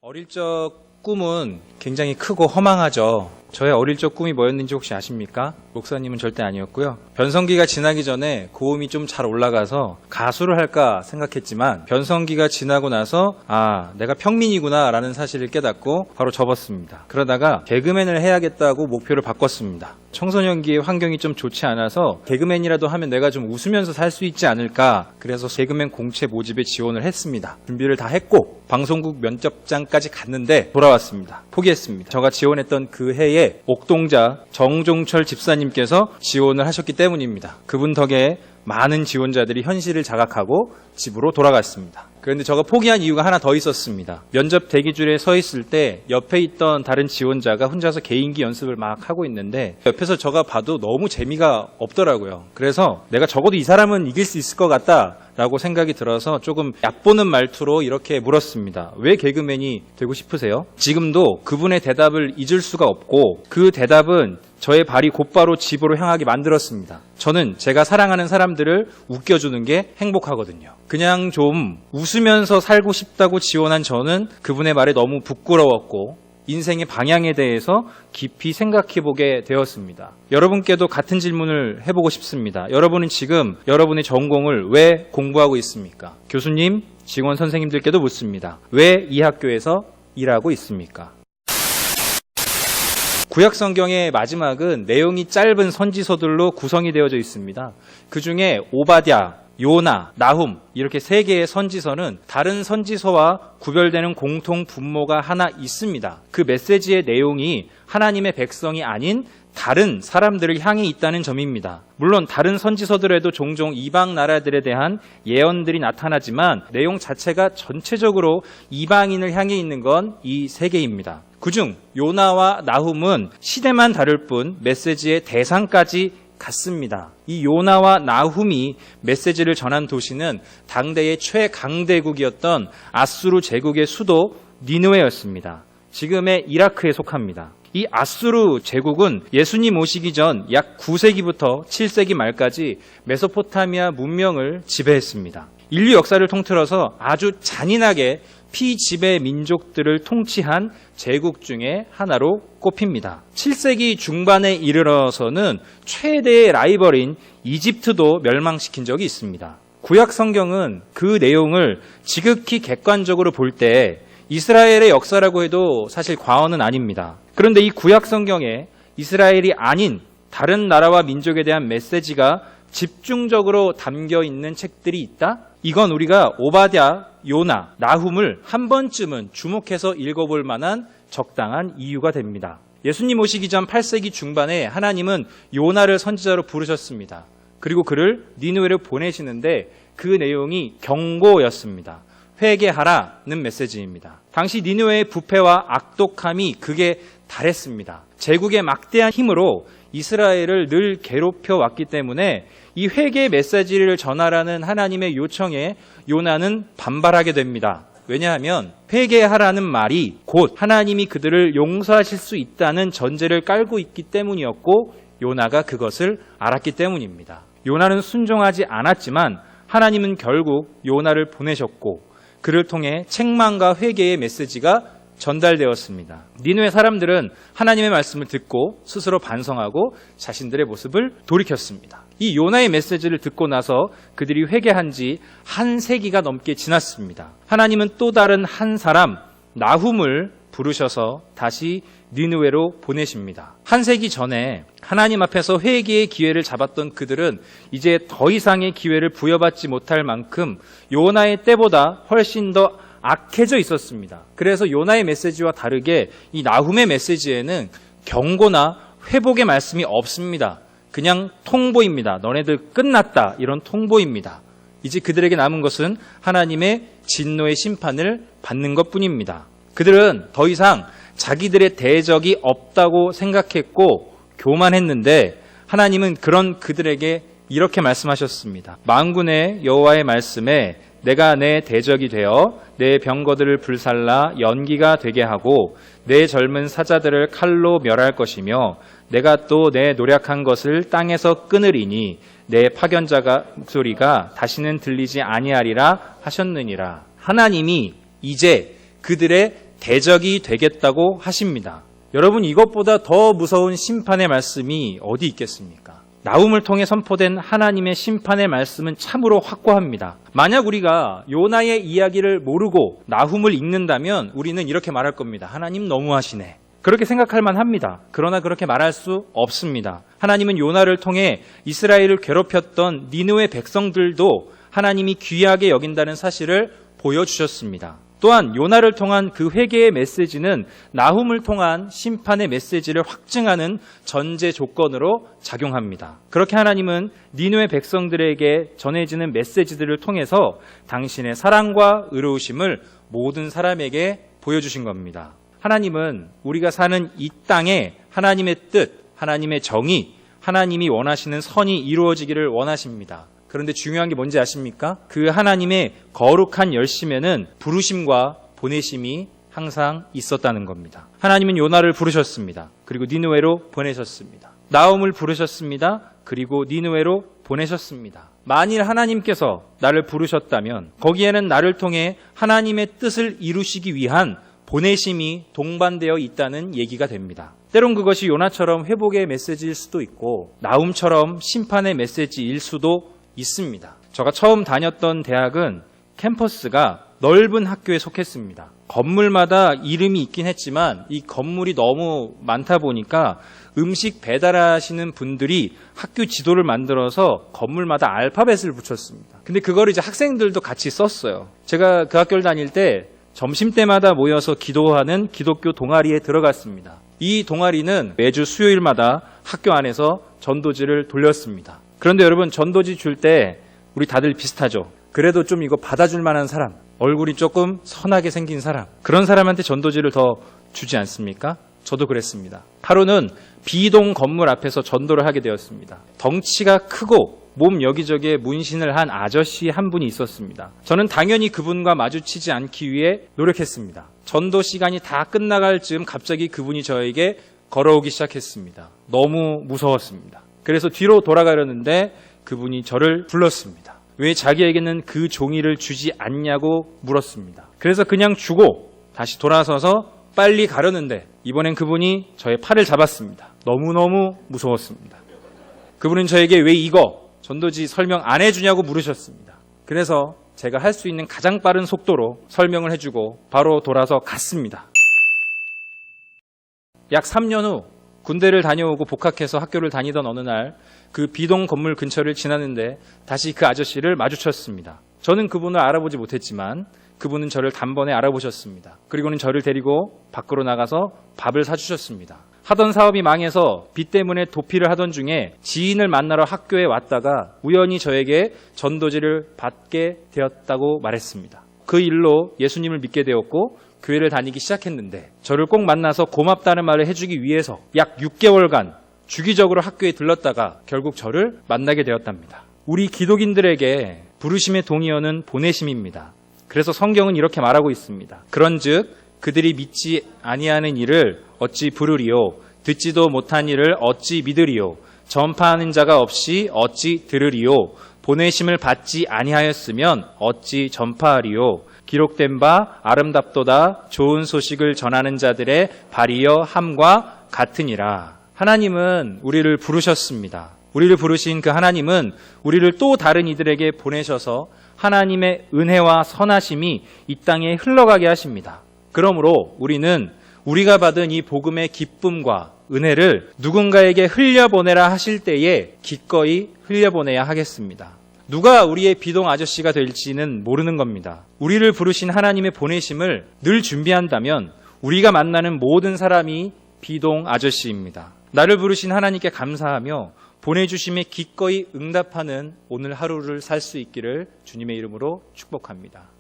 어릴 적 꿈은 굉장히 크고 허망하죠. 저의 어릴 적 꿈이 뭐였는지 혹시 아십니까? 목사님은 절대 아니었고요. 변성기가 지나기 전에 고음이 좀 잘 올라가서 가수를 할까 생각했지만 변성기가 지나고 나서 내가 평민이구나 라는 사실을 깨닫고 바로 접었습니다. 그러다가 개그맨을 해야겠다고 목표를 바꿨습니다. 청소년기의 환경이 좀 좋지 않아서 개그맨이라도 하면 내가 좀 웃으면서 살 수 있지 않을까, 그래서 개그맨 공채 모집에 지원을 했습니다. 준비를 다 했고 방송국 면접장까지 갔는데 돌아왔습니다. 포기했습니다. 제가 지원했던 그 해에 옥동자 정종철 집사님께서 지원을 하셨기 때문입니다. 그분 덕에 많은 지원자들이 현실을 자각하고 집으로 돌아갔습니다. 그런데 제가 포기한 이유가 하나 더 있었습니다. 면접 대기줄에 서 있을 때 옆에 있던 다른 지원자가 혼자서 개인기 연습을 막 하고 있는데 옆에서 제가 봐도 너무 재미가 없더라고요. 그래서 내가 적어도 이 사람은 이길 수 있을 것 같다 라고 생각이 들어서 조금 얕보는 말투로 이렇게 물었습니다. 왜 개그맨이 되고 싶으세요? 지금도 그분의 대답을 잊을 수가 없고 그 대답은 저의 발이 곧바로 집으로 향하게 만들었습니다. 저는 제가 사랑하는 사람들을 웃겨주는 게 행복하거든요. 그냥 좀 웃으면서 살고 싶다고 지원한 저는 그분의 말에 너무 부끄러웠고 인생의 방향에 대해서 깊이 생각해보게 되었습니다. 여러분께도 같은 질문을 해보고 싶습니다. 여러분은 지금 여러분의 전공을 왜 공부하고 있습니까? 교수님, 직원 선생님들께도 묻습니다. 왜 이 학교에서 일하고 있습니까? 구약 성경의 마지막은 내용이 짧은 선지서들로 구성이 되어져 있습니다. 그 중에 오바댜, 요나, 나훔 이렇게 세 개의 선지서는 다른 선지서와 구별되는 공통 분모가 하나 있습니다. 그 메시지의 내용이 하나님의 백성이 아닌 다른 사람들을 향해 있다는 점입니다. 물론 다른 선지서들에도 종종 이방 나라들에 대한 예언들이 나타나지만 내용 자체가 전체적으로 이방인을 향해 있는 건 이 세 개입니다. 그중 요나와 나훔은 시대만 다를 뿐 메시지의 대상까지 같습니다. 이 요나와 나훔이 메시지를 전한 도시는 당대의 최강대국이었던 아수르 제국의 수도 니느웨였습니다. 지금의 이라크에 속합니다. 이 아수르 제국은 예수님 오시기 전 약 9세기부터 7세기 말까지 메소포타미아 문명을 지배했습니다. 인류 역사를 통틀어서 아주 잔인하게 피지배 민족들을 통치한 제국 중에 하나로 꼽힙니다. 7세기 중반에 이르러서는 최대의 라이벌인 이집트도 멸망시킨 적이 있습니다. 구약 성경은 그 내용을 지극히 객관적으로 볼 때 이스라엘의 역사라고 해도 사실 과언은 아닙니다. 그런데 이 구약 성경에 이스라엘이 아닌 다른 나라와 민족에 대한 메시지가 집중적으로 담겨 있는 책들이 있다? 이건 우리가 오바댜, 요나, 나훔을 한 번쯤은 주목해서 읽어볼 만한 적당한 이유가 됩니다. 예수님 오시기 전 8세기 중반에 하나님은 요나를 선지자로 부르셨습니다. 그리고 그를 니느웨로 보내시는데 그 내용이 경고였습니다. 회개하라는 메시지입니다. 당시 니느웨의 부패와 악독함이 극에 달했습니다. 제국의 막대한 힘으로 이스라엘을 늘 괴롭혀 왔기 때문에 이 회개의 메시지를 전하라는 하나님의 요청에 요나는 반발하게 됩니다. 왜냐하면 회개하라는 말이 곧 하나님이 그들을 용서하실 수 있다는 전제를 깔고 있기 때문이었고 요나가 그것을 알았기 때문입니다. 요나는 순종하지 않았지만 하나님은 결국 요나를 보내셨고 그를 통해 책망과 회개의 메시지가 전달되었습니다. 니느웨 사람들은 하나님의 말씀을 듣고 스스로 반성하고 자신들의 모습을 돌이켰습니다. 이 요나의 메시지를 듣고 나서 그들이 회개한 지 한 세기가 넘게 지났습니다. 하나님은 또 다른 한 사람 나훔을 부르셔서 다시 니느웨로 보내십니다. 한 세기 전에 하나님 앞에서 회개의 기회를 잡았던 그들은 이제 더 이상의 기회를 부여받지 못할 만큼 요나의 때보다 훨씬 더 악해져 있었습니다. 그래서 요나의 메시지와 다르게 이 나훔의 메시지에는 경고나 회복의 말씀이 없습니다. 그냥 통보입니다. 너네들 끝났다, 이런 통보입니다. 이제 그들에게 남은 것은 하나님의 진노의 심판을 받는 것뿐입니다. 그들은 더 이상 자기들의 대적이 없다고 생각했고 교만했는데 하나님은 그런 그들에게 이렇게 말씀하셨습니다. 만군의 여호와의 말씀에 내가 내 대적이 되어 내 병거들을 불살라 연기가 되게 하고 내 젊은 사자들을 칼로 멸할 것이며 내가 또 내 노력한 것을 땅에서 끊으리니 내 파견자가 목소리가 다시는 들리지 아니하리라 하셨느니라. 하나님이 이제 그들의 대적이 되겠다고 하십니다. 여러분, 이것보다 더 무서운 심판의 말씀이 어디 있겠습니까? 나훔을 통해 선포된 하나님의 심판의 말씀은 참으로 확고합니다. 만약 우리가 요나의 이야기를 모르고 나훔을 읽는다면 우리는 이렇게 말할 겁니다. 하나님 너무하시네. 그렇게 생각할 만합니다. 그러나 그렇게 말할 수 없습니다. 하나님은 요나를 통해 이스라엘을 괴롭혔던 니느웨 백성들도 하나님이 귀하게 여긴다는 사실을 보여주셨습니다. 또한 요나를 통한 그 회개의 메시지는 나훔을 통한 심판의 메시지를 확증하는 전제 조건으로 작용합니다. 그렇게 하나님은 니느웨 백성들에게 전해지는 메시지들을 통해서 당신의 사랑과 의로우심을 모든 사람에게 보여주신 겁니다. 하나님은 우리가 사는 이 땅에 하나님의 뜻, 하나님의 정의, 하나님이 원하시는 선이 이루어지기를 원하십니다. 그런데 중요한 게 뭔지 아십니까? 그 하나님의 거룩한 열심에는 부르심과 보내심이 항상 있었다는 겁니다. 하나님은 요나를 부르셨습니다. 그리고 니느웨로 보내셨습니다. 나훔을 부르셨습니다. 그리고 니느웨로 보내셨습니다. 만일 하나님께서 나를 부르셨다면 거기에는 나를 통해 하나님의 뜻을 이루시기 위한 보내심이 동반되어 있다는 얘기가 됩니다. 때론 그것이 요나처럼 회복의 메시지일 수도 있고 나훔처럼 심판의 메시지일 수도 있습니다. 제가 처음 다녔던 대학은 캠퍼스가 넓은 학교에 속했습니다. 건물마다 이름이 있긴 했지만 이 건물이 너무 많다 보니까 음식 배달하시는 분들이 학교 지도를 만들어서 건물마다 알파벳을 붙였습니다. 근데 그걸 이제 학생들도 같이 썼어요. 제가 그 학교를 다닐 때 점심때마다 모여서 기도하는 기독교 동아리에 들어갔습니다. 이 동아리는 매주 수요일마다 학교 안에서 전도지를 돌렸습니다. 그런데 여러분, 전도지 줄 때 우리 다들 비슷하죠? 그래도 좀 이거 받아줄 만한 사람, 얼굴이 조금 선하게 생긴 사람, 그런 사람한테 전도지를 더 주지 않습니까? 저도 그랬습니다. 하루는 B동 건물 앞에서 전도를 하게 되었습니다. 덩치가 크고 몸 여기저기에 문신을 한 아저씨 한 분이 있었습니다. 저는 당연히 그분과 마주치지 않기 위해 노력했습니다. 전도 시간이 다 끝나갈 즈음 갑자기 그분이 저에게 걸어오기 시작했습니다. 너무 무서웠습니다. 그래서 뒤로 돌아가려는데 그분이 저를 불렀습니다. 왜 자기에게는 그 종이를 주지 않냐고 물었습니다. 그래서 그냥 주고 다시 돌아서서 빨리 가려는데 이번엔 그분이 저의 팔을 잡았습니다. 너무너무 무서웠습니다. 그분은 저에게 왜 이거 전도지 설명 안 해주냐고 물으셨습니다. 그래서 제가 할 수 있는 가장 빠른 속도로 설명을 해주고 바로 돌아서 갔습니다. 약 3년 후 군대를 다녀오고 복학해서 학교를 다니던 어느 날 그 B동 건물 근처를 지나는데 다시 그 아저씨를 마주쳤습니다. 저는 그분을 알아보지 못했지만 그분은 저를 단번에 알아보셨습니다. 그리고는 저를 데리고 밖으로 나가서 밥을 사주셨습니다. 하던 사업이 망해서 빚 때문에 도피를 하던 중에 지인을 만나러 학교에 왔다가 우연히 저에게 전도지를 받게 되었다고 말했습니다. 그 일로 예수님을 믿게 되었고 교회를 다니기 시작했는데 저를 꼭 만나서 고맙다는 말을 해주기 위해서 약 6개월간 주기적으로 학교에 들렀다가 결국 저를 만나게 되었답니다. 우리 기독인들에게 부르심의 동의어는 보내심입니다. 그래서 성경은 이렇게 말하고 있습니다. 그런즉 그들이 믿지 아니하는 일을 어찌 부르리요 듣지도 못한 일을 어찌 믿으리요 전파하는 자가 없이 어찌 들으리요 보내심을 받지 아니하였으면 어찌 전파하리요 기록된 바 아름답도다 좋은 소식을 전하는 자들의 발이여 함과 같으니라. 하나님은 우리를 부르셨습니다. 우리를 부르신 그 하나님은 우리를 또 다른 이들에게 보내셔서 하나님의 은혜와 선하심이 이 땅에 흘러가게 하십니다. 그러므로 우리는 우리가 받은 이 복음의 기쁨과 은혜를 누군가에게 흘려보내라 하실 때에 기꺼이 흘려보내야 하겠습니다. 누가 우리의 비동 아저씨가 될지는 모르는 겁니다. 우리를 부르신 하나님의 보내심을 늘 준비한다면 우리가 만나는 모든 사람이 비동 아저씨입니다. 나를 부르신 하나님께 감사하며 보내주심에 기꺼이 응답하는 오늘 하루를 살 수 있기를 주님의 이름으로 축복합니다.